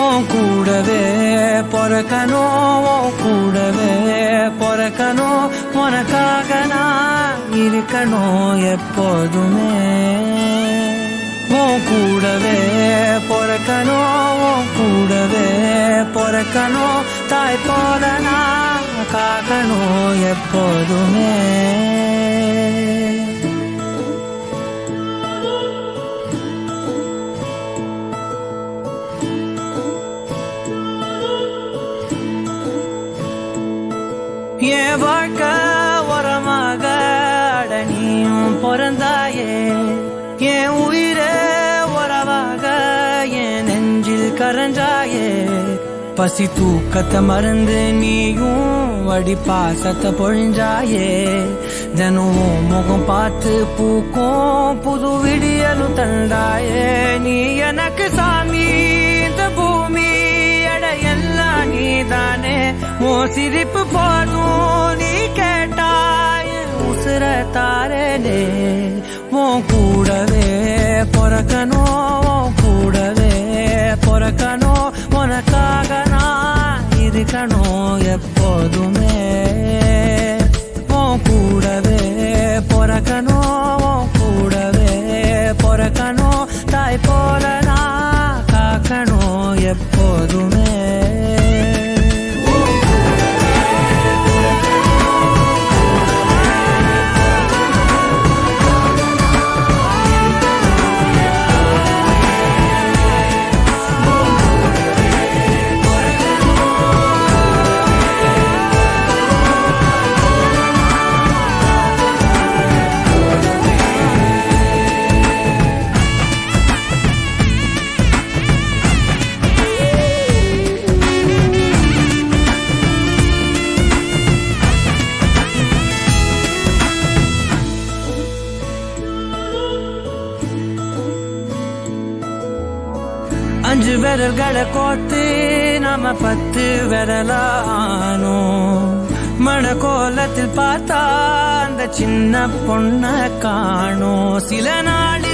உன் கூடவே பொறக்கணும், உன் கூடவே பொறக்கணும், உனக்காக நான் இருக்கணும் எப்போதுமே. உன் கூடவே பொறக்கணும், உன் கூடவே பொறக்கணும், தாய் போல நான் காக்கணும் எப்போதுமே. என் வாழ்க்கை உரமாக அடனியும் பிறந்தாயே, என் உயிரே உறவாக என் நெஞ்சில் கரஞ்சாயே. பசி தூக்கத்தை மறந்து நீயும் வடி பாசத்தை பொழிஞ்சாயே. தினம் முகம் பார்த்து பூக்கும் புது விடியலும் தந்தாயே. நீ எனக்கு சாமி, இந்த பூமி எல்லாம் நீதானே. மோ சிரிப்பு போதும் நீ கேட்டாய் உசுர தாரனே. உன் கூடவே பொறக்கணும், கூடவே பொறக்கணும், உனக்காக நான் இருக்கணும் எப்போதுமே. உன் கூடவே பொறக்கணும், கூடவே பொறக்கணும், தாய் போல நான் காக்கணும் எப்போதுமே. அஞ்சு விரல்களை கோத்து நாம 10 விரலானோ. மண கோலத்தில் பார்த்தா அந்த சின்ன பொண்ண காணோம். சில நாள்